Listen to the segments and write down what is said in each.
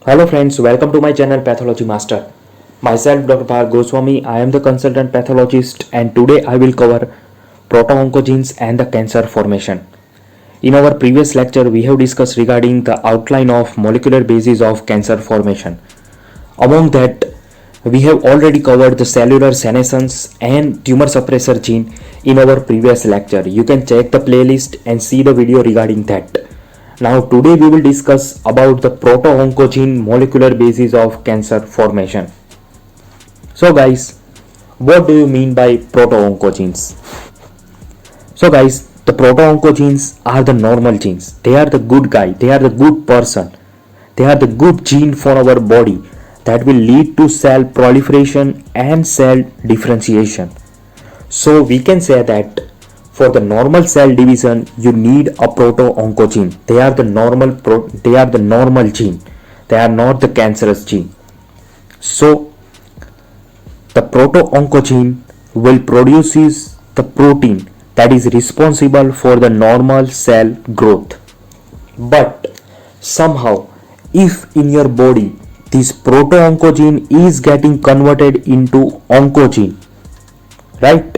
Hello friends, welcome to my channel Pathology Master. Myself Dr. Parth Goswami, I am the consultant pathologist and today I will cover proto-oncogenes and the cancer formation. In our previous lecture, we have discussed regarding the outline of molecular basis of cancer formation. Among that, we have already covered the cellular senescence and tumor suppressor gene in our previous lecture. You can check the playlist and see the video regarding that. Now today we will discuss about the proto-oncogene molecular basis of cancer formation. So guys, what do you mean by proto-oncogenes? So guys, the proto-oncogenes are the normal genes. They are the good guy, they are the good person. They are the good gene for our body that will lead to cell proliferation and cell differentiation. So we can say that for the normal cell division, you need a proto-oncogene. They are the normal gene. They are not the cancerous gene. So the proto-oncogene will produce the protein that is responsible for the normal cell growth. But somehow, if in your body this proto-oncogene is getting converted into oncogene, right?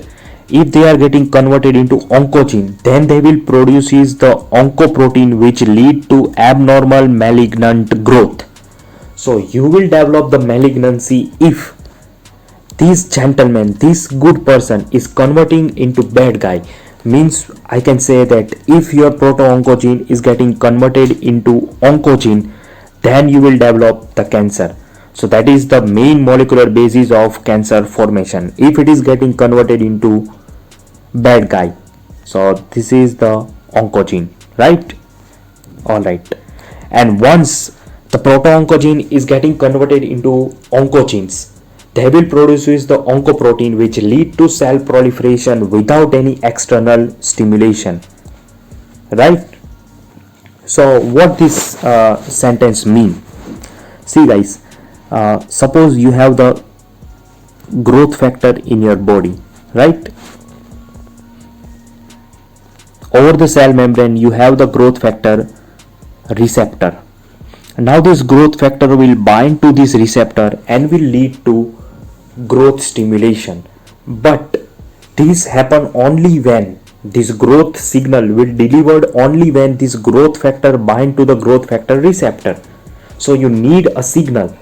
If they are getting converted into oncogene, then they will produce the oncoprotein which lead to abnormal malignant growth. So you will develop the malignancy if this gentleman, this good person is converting into bad guy. Means I can say that if your proto-oncogene is getting converted into oncogene, then you will develop the cancer. So that is the main molecular basis of cancer formation. If it is getting converted into bad guy, so this is the oncogene, right? All right. And once the proto-oncogene is getting converted into oncogenes, they will produce the oncoprotein which lead to cell proliferation without any external stimulation, right? So what this sentence mean? See guys, suppose you have the growth factor in your body, right? Over the cell membrane you have the growth factor receptor. Now this growth factor will bind to this receptor and will lead to growth stimulation. But this happen only when this growth signal will delivered only when this growth factor bind to the growth factor receptor. So you need a signal.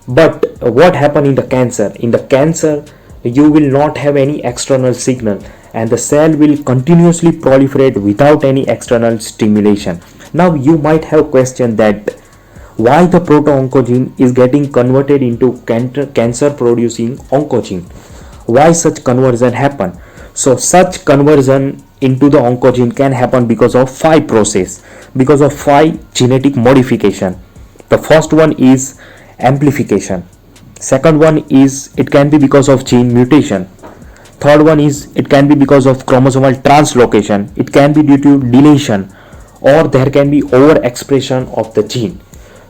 But what happen in the cancer? In the cancer you will not have any external signal and the cell will continuously proliferate without any external stimulation. Now you might have questioned that why the proto-oncogene is getting converted into cancer producing oncogene. Why such conversion happen? So such conversion into the oncogene can happen because of 5 process, because of 5 genetic modification. The first one is amplification. Second one is it can be because of gene mutation. Third one is it can be because of chromosomal translocation. It can be due to deletion or there can be overexpression of the gene.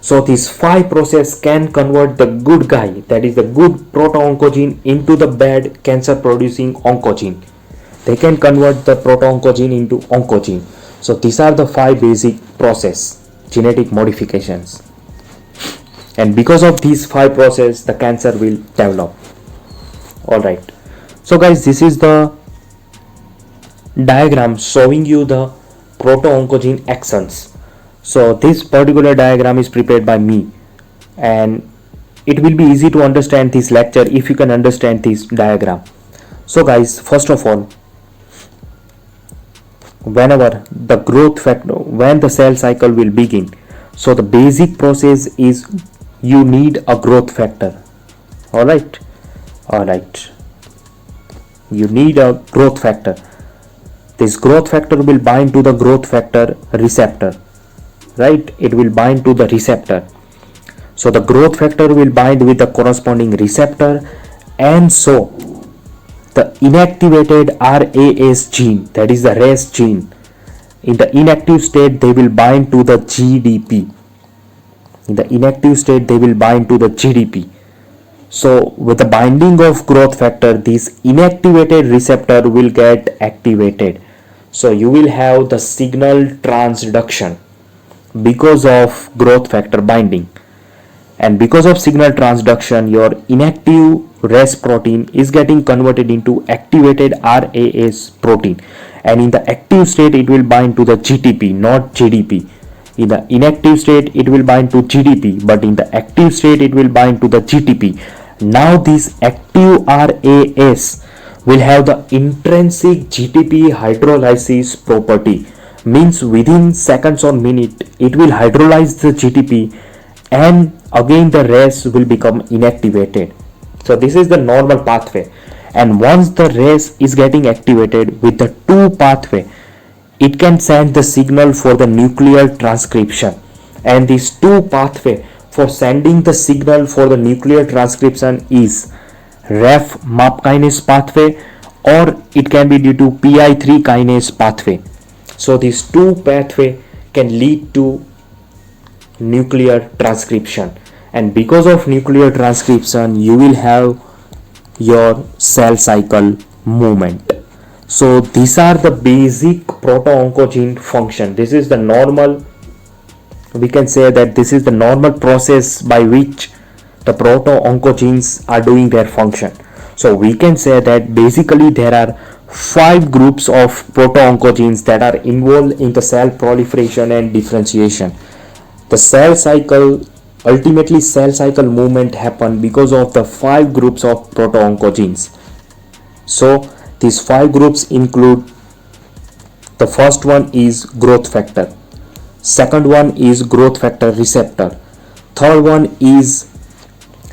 So these 5 process can convert the good guy, that is the good proto-oncogene, into the bad cancer producing oncogene. They can convert the proto-oncogene into oncogene. So these are the 5 basic process, genetic modifications. And because of these 5 process, the cancer will develop. Alright. So guys, this is the diagram showing you the proto-oncogene axons. So this particular diagram is prepared by me and it will be easy to understand this lecture if you can understand this diagram. So guys, first of all, whenever the growth factor, when the cell cycle will begin, so the basic process is you need a growth factor. Alright. You need a growth factor. This growth factor will bind to the growth factor receptor, right? It will bind to the receptor. So the growth factor will bind with the corresponding receptor, and so the inactivated RAS gene, that is the RAS gene, in the inactive state they will bind to the GDP. In the inactive state they will bind to the GDP. So with the binding of growth factor, this inactivated receptor will get activated. So you will have the signal transduction because of growth factor binding. and because of signal transduction, your inactive RAS protein is getting converted into activated RAS protein, and in the active state it will bind to the GTP, not GDP. In the inactive state it will bind to GDP, but in the active state it will bind to the GTP. Now this active RAS will have the intrinsic GTP hydrolysis property, means within seconds or minute it will hydrolyze the GTP, and again the RAS will become inactivated. So this is the normal pathway, and once the RAS is getting activated with the 2 pathway, it can send the signal for the nuclear transcription, and these 2 pathway for sending the signal for the nuclear transcription is RAF MAP kinase pathway, or it can be due to PI3 kinase pathway. So these 2 pathway can lead to nuclear transcription, and because of nuclear transcription you will have your cell cycle movement. So these are the basic proto-oncogene function. This is the normal, we can say that this is the normal process by which the proto-oncogenes are doing their function. So we can say that basically there are 5 groups of proto-oncogenes that are involved in the cell proliferation and differentiation. The cell cycle, ultimately cell cycle movement happen because of the 5 groups of proto-oncogenes. So these 5 groups include, the first one is growth factor, second one is growth factor receptor, third one is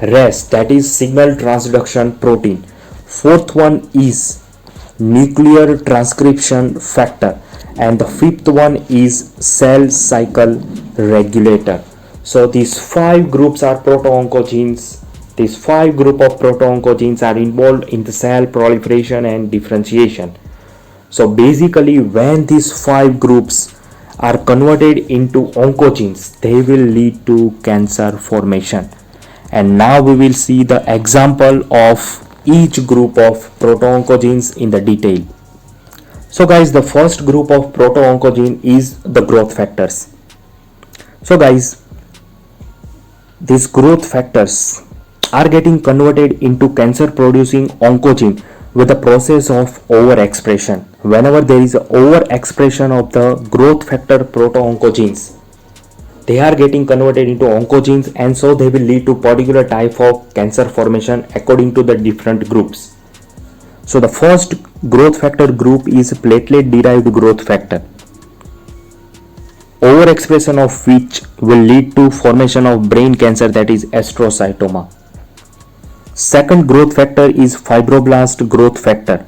RAS, that is signal transduction protein, fourth one is nuclear transcription factor, and the fifth one is cell cycle regulator. So these 5 groups are proto-oncogenes. These 5 group of proto-oncogenes are involved in the cell proliferation and differentiation. So basically when these 5 groups are converted into oncogenes, they will lead to cancer formation. And now we will see the example of each group of proto-oncogenes in the detail. So guys, the first group of proto-oncogene is the growth factors. So guys, these growth factors are getting converted into cancer producing oncogene with the process of overexpression. Whenever there is overexpression of the growth factor proto-oncogenes, they are getting converted into oncogenes, and so they will lead to particular type of cancer formation according to the different groups. So the first growth factor group is platelet derived growth factor, overexpression of which will lead to formation of brain cancer, that is astrocytoma. Second growth factor is fibroblast growth factor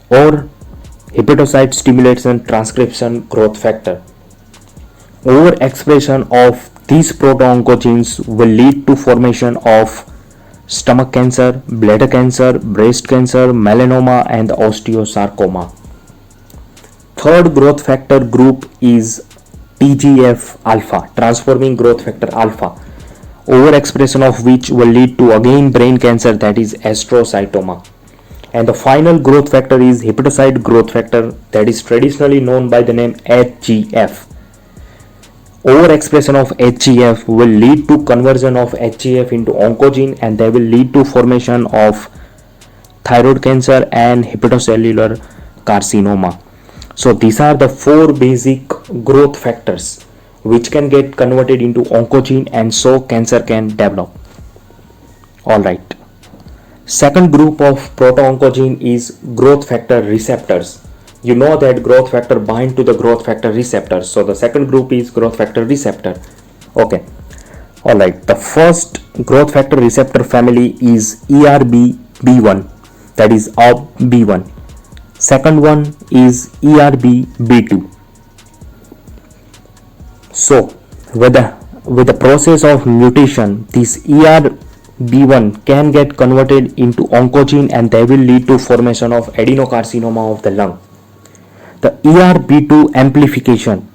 or hepatocyte stimulation transcription growth factor. Overexpression of these proto-oncogenes will lead to formation of stomach cancer, bladder cancer, breast cancer, melanoma, and osteosarcoma. Third growth factor group is TGF alpha, transforming growth factor alpha, overexpression of which will lead to again brain cancer, that is astrocytoma. And the final growth factor is hepatocyte growth factor, that is traditionally known by the name HGF. Overexpression of HGF will lead to conversion of HGF into oncogene, and they will lead to formation of thyroid cancer and hepatocellular carcinoma. So these are the 4 basic growth factors which can get converted into oncogene, and so cancer can develop. Alright. Second group of proto-oncogene is growth factor receptors. You know that growth factor bind to the growth factor receptors. So the second group is growth factor receptor. Okay. Alright. The first growth factor receptor family is ERBB1, that is OB1. Second one is ERBB2. So with the process of mutation, this ERB1 can get converted into oncogene, and they will lead to formation of adenocarcinoma of the lung. The ERB2 amplification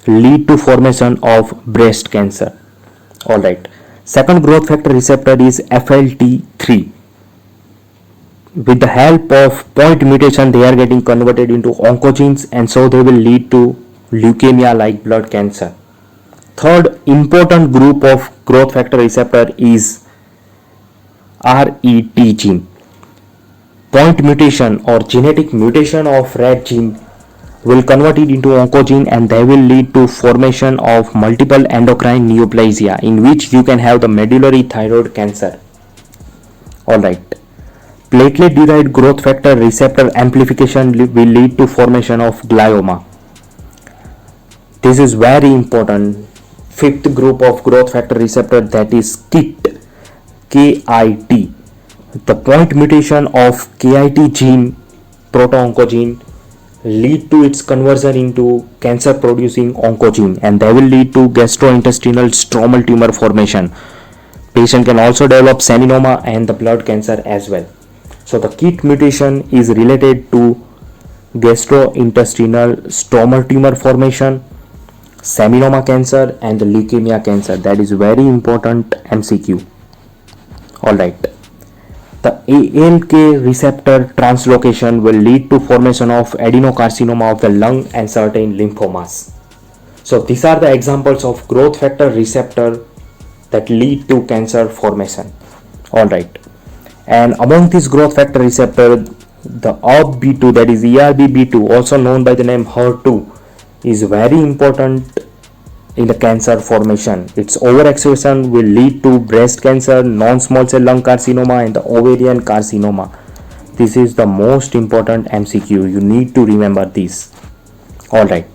lead to formation of breast cancer. Alright. Second growth factor receptor is FLT3. With the help of point mutation, they are getting converted into oncogenes, and so they will lead to leukemia like blood cancer. Third important group of growth factor receptor is RET gene. Point mutation or genetic mutation of RET gene will convert it into oncogene, and they will lead to formation of multiple endocrine neoplasia, in which you can have the medullary thyroid cancer. Alright. Platelet derived growth factor receptor amplification will lead to formation of glioma. This is very important. Fifth group of growth factor receptor, that is KIT. KIT. The point mutation of KIT gene, proto-oncogene, lead to its conversion into cancer producing oncogene, and they will lead to gastrointestinal stromal tumor formation. Patient can also develop seminoma and the blood cancer as well. So the KIT mutation is related to gastrointestinal stromal tumor formation, seminoma cancer and the leukemia cancer. That is very important MCQ. Alright. The ALK receptor translocation will lead to formation of adenocarcinoma of the lung and certain lymphomas. So these are the examples of growth factor receptor that lead to cancer formation. Alright. And among these growth factor receptor, the ERB2, that is ERBB2, also known by the name HER2, is very important in the cancer formation. Its overexpression will lead to breast cancer, non-small cell lung carcinoma and the ovarian carcinoma. This is the most important MCQ. You need to remember this. Alright.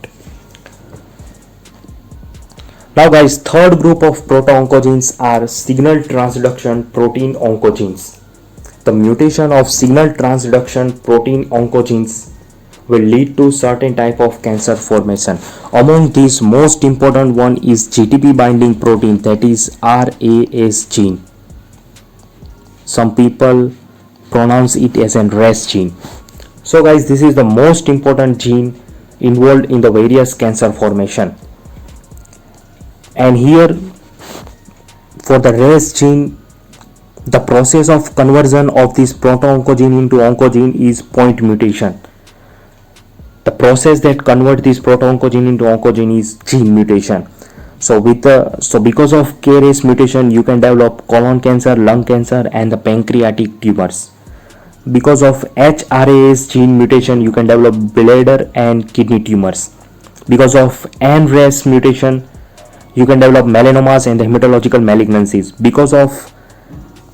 Now guys, third group of proto-oncogenes are signal transduction protein oncogenes. The mutation of signal transduction protein oncogenes will lead to certain type of cancer formation. Among these, most important one is GTP binding protein, that is RAS gene. Some people pronounce it as an RAS gene. So guys, this is the most important gene involved in the various cancer formation. And here for the RAS gene, the process of conversion of this proto-oncogene into oncogene is point mutation. The process that convert this proto-oncogene into oncogene is gene mutation. So because of KRAS mutation, you can develop colon cancer, lung cancer and the pancreatic tumors. Because of HRAS gene mutation, you can develop bladder and kidney tumors. Because of NRAS mutation, you can develop melanomas and the hematological malignancies. Because of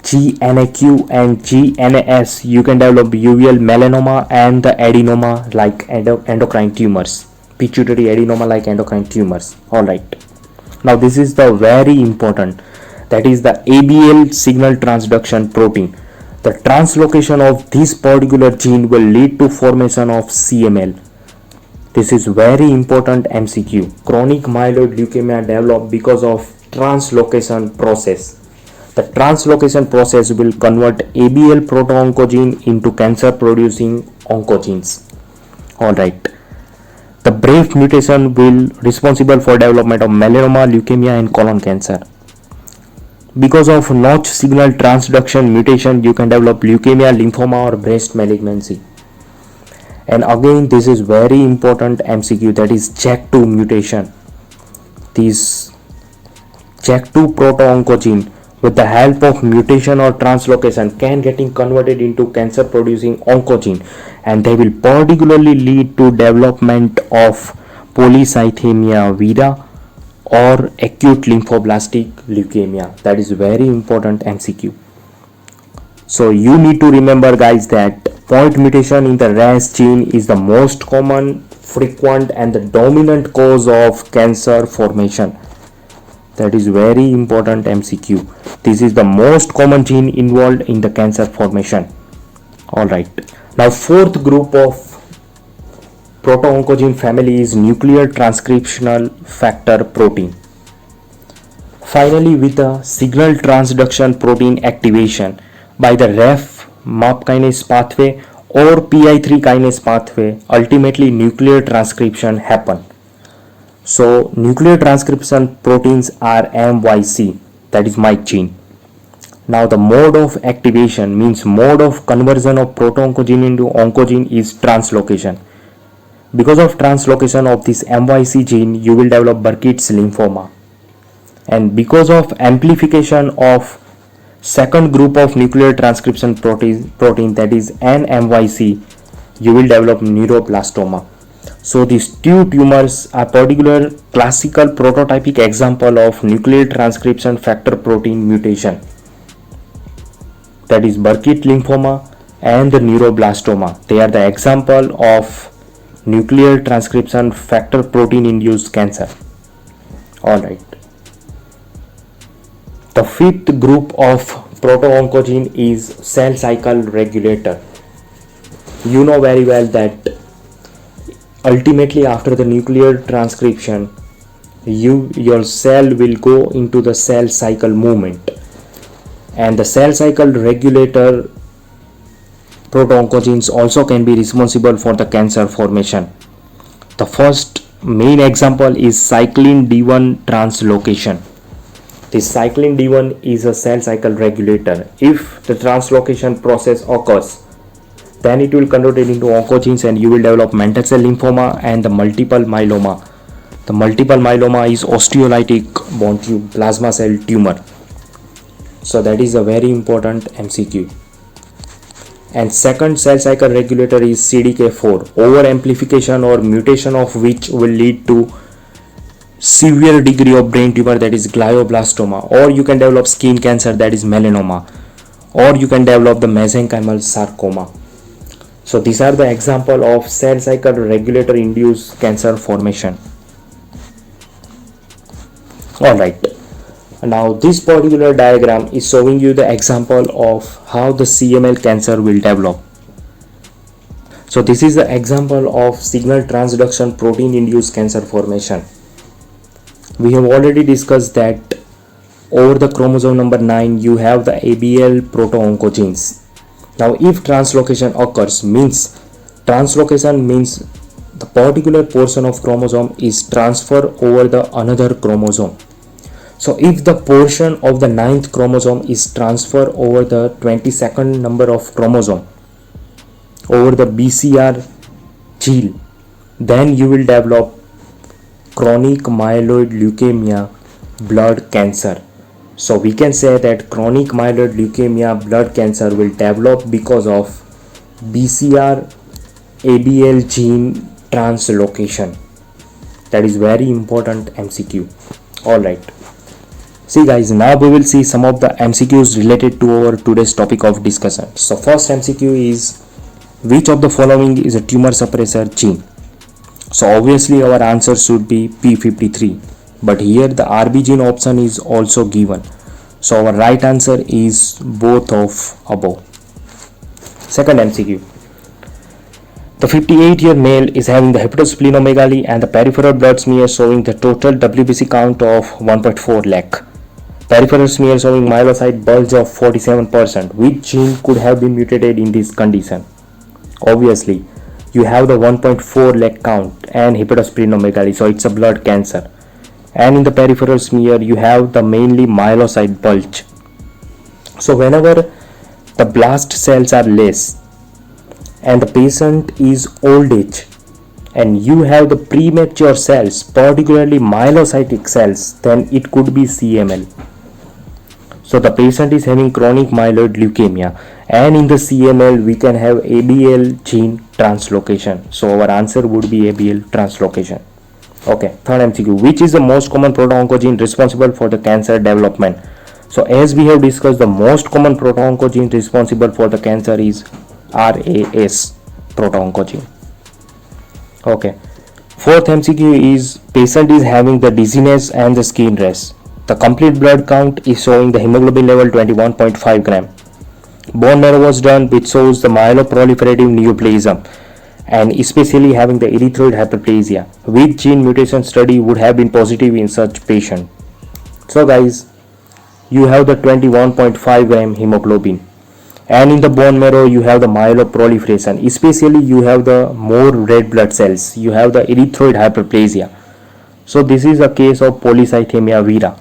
GNAQ and GNAS, you can develop uveal melanoma and the adenoma like endocrine tumors, pituitary adenoma like endocrine tumors. Alright. Now this is the very important, that is the ABL signal transduction protein. The translocation of this particular gene will lead to formation of CML. This is very important MCQ. Chronic myeloid leukemia develop because of translocation process. The translocation process will convert ABL proto-oncogene into cancer producing oncogenes. Alright. The BRAF mutation will responsible for development of melanoma, leukemia and colon cancer. Because of Notch signal transduction mutation, you can develop leukemia, lymphoma or breast malignancy. And again, this is very important MCQ, that is JAK2 mutation. This JAK2 proto-oncogene with the help of mutation or translocation can getting converted into cancer producing oncogene, and they will particularly lead to development of polycythemia vera or acute lymphoblastic leukemia. That is very important MCQ. So you need to remember guys that point mutation in the RAS gene is the most common, frequent and the dominant cause of cancer formation. That is very important MCQ. This is the most common gene involved in the cancer formation. Alright. Now fourth group of proto-oncogene family is nuclear transcriptional factor protein. Finally, with the signal transduction protein activation by the RAF MAP kinase pathway or PI3 kinase pathway, ultimately nuclear transcription happen. So nuclear transcription proteins are MYC, that is Mike gene. Now the mode of activation means mode of conversion of proto-oncogene into oncogene is translocation. Because of translocation of this MYC gene, you will develop Burkitt's lymphoma. and because of amplification of second group of nuclear transcription protein, that is NMYC, you will develop neuroblastoma. So these two tumors are particular classical prototypic example of nuclear transcription factor protein mutation, that is Burkitt lymphoma and the neuroblastoma. They are the example of nuclear transcription factor protein induced cancer. Alright. The fifth group of proto-oncogene is cell cycle regulator. You know very well that ultimately after the nuclear transcription, your cell will go into the cell cycle movement, and the cell cycle regulator proto-oncogenes also can be responsible for the cancer formation. The first main example is cyclin D1 translocation. This cyclin D1 is a cell cycle regulator. If the translocation process occurs, then it will convert it into oncogenes and you will develop mantle cell lymphoma and the multiple myeloma. The multiple myeloma is osteolytic bone tube plasma cell tumor. So that is a very important MCQ. And second cell cycle regulator is CDK4, over amplification or mutation of which will lead to severe degree of brain tumor, that is glioblastoma, or you can develop skin cancer, that is melanoma, or you can develop the mesenchymal sarcoma. So these are the example of cell cycle regulator induced cancer formation. Alright. Now this particular diagram is showing you the example of how the CML cancer will develop. So this is the example of signal transduction protein induced cancer formation. We have already discussed that over the chromosome number 9 you have the ABL proto-oncogenes. Now if translocation occurs, translocation means the particular portion of chromosome is transferred over the another chromosome. So if the portion of the 9th chromosome is transferred over the 22nd number of chromosome over the BCR gene, then you will develop chronic myeloid leukemia blood cancer. So we can say that chronic myeloid leukemia blood cancer will develop because of BCR ABL gene translocation. That is very important MCQ. Alright. See guys, now we will see some of the MCQs related to our today's topic of discussion. So first MCQ is, which of the following is a tumor suppressor gene? So obviously our answer should be P53, but here the RB gene option is also given. So our right answer is both of above. Second MCQ. The 58-year male is having the hepatosplenomegaly and the peripheral blood smear showing the total WBC count of 1.4 lakh. Peripheral smear showing myelocyte bulge of 47%. Which gene could have been mutated in this condition? Obviously, you have the 1.4 lakh count and hepatosplenomegaly, so it's a blood cancer. And in the peripheral smear, you have the mainly myelocyte bulge. So whenever the blast cells are less and the patient is old age and you have the premature cells, particularly myelocytic cells, then it could be CML. So the patient is having chronic myeloid leukemia, and in the CML we can have ABL gene translocation. So our answer would be ABL translocation. Okay, third MCQ. Which is the most common proto-oncogene responsible for the cancer development? So as we have discussed, the most common proto-oncogene responsible for the cancer is RAS proto-oncogene. Okay. Fourth MCQ is, patient is having the dizziness and the skin rash. The complete blood count is showing the hemoglobin level 21.5 gram. Bone marrow was done, which shows the myeloproliferative neoplasm and especially having the erythroid hyperplasia. Which gene mutation study would have been positive in such patient? So guys, you have the 21.5 gram hemoglobin, and in the bone marrow you have the myeloproliferation, especially you have the more red blood cells, you have the erythroid hyperplasia. So this is a case of polycythemia vera,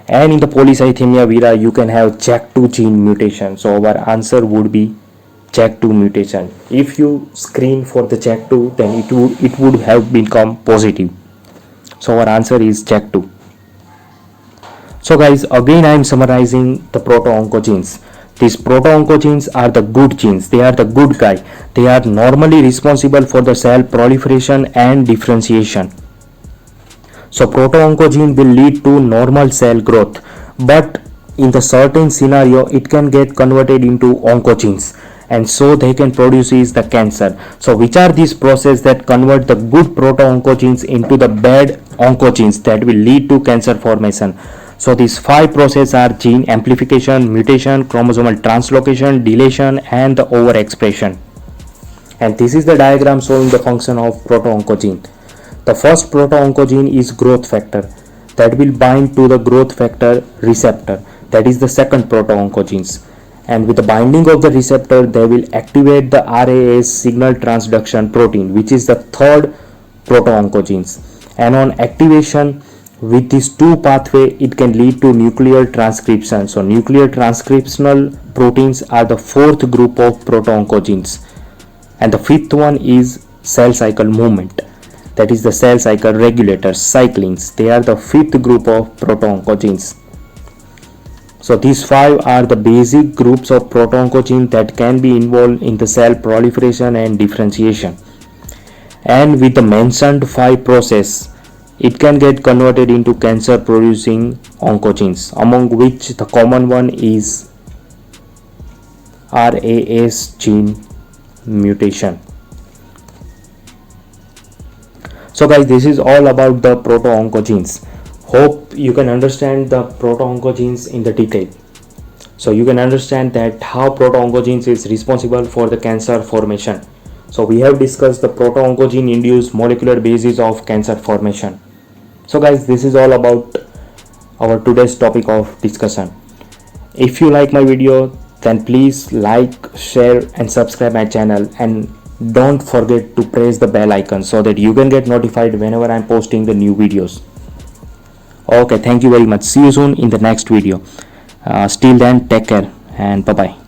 and in the polycythemia vera you can have JAK2 gene mutation. So our answer would be JAK2 mutation. If you screen for the JAK2, then it would have become positive. So our answer is JAK2. So guys, again I am summarizing the proto-oncogenes. These proto-oncogenes are the good genes. They are the good guy. They are normally responsible for the cell proliferation and differentiation. So proto-oncogene will lead to normal cell growth, but in the certain scenario it can get converted into oncogenes, and so they can produce is the cancer. So which are these processes that convert the good proto-oncogenes into the bad oncogenes that will lead to cancer formation? So these five processes are gene amplification, mutation, chromosomal translocation, deletion, and the overexpression. And this is the diagram showing the function of proto-oncogene. The first proto-oncogene is growth factor that will bind to the growth factor receptor. That is the second proto-oncogenes. And with the binding of the receptor, they will activate the RAS signal transduction protein, which is the third proto-oncogenes. And on activation with these two pathway, it can lead to nuclear transcription. So nuclear transcriptional proteins are the fourth group of proto-oncogenes. And the fifth one is cell cycle movement. That is the cell cycle regulators, cyclins. They are the fifth group of proto-oncogenes. So these five are the basic groups of proto-oncogene that can be involved in the cell proliferation and differentiation. And with the mentioned five process, it can get converted into cancer producing oncogenes, among which the common one is RAS gene mutation. So guys, this is all about the proto-oncogenes. Hope you can understand the proto-oncogenes in the detail. So you can understand that how proto-oncogenes is responsible for the cancer formation. So we have discussed the proto-oncogene induced molecular basis of cancer formation. So guys, this is all about our today's topic of discussion. If you like my video, then please like, share and subscribe my channel, and don't forget to press the bell icon so that you can get notified whenever I'm posting the new videos. Okay, thank you very much. See you soon in the next video. Till then, take care and bye bye.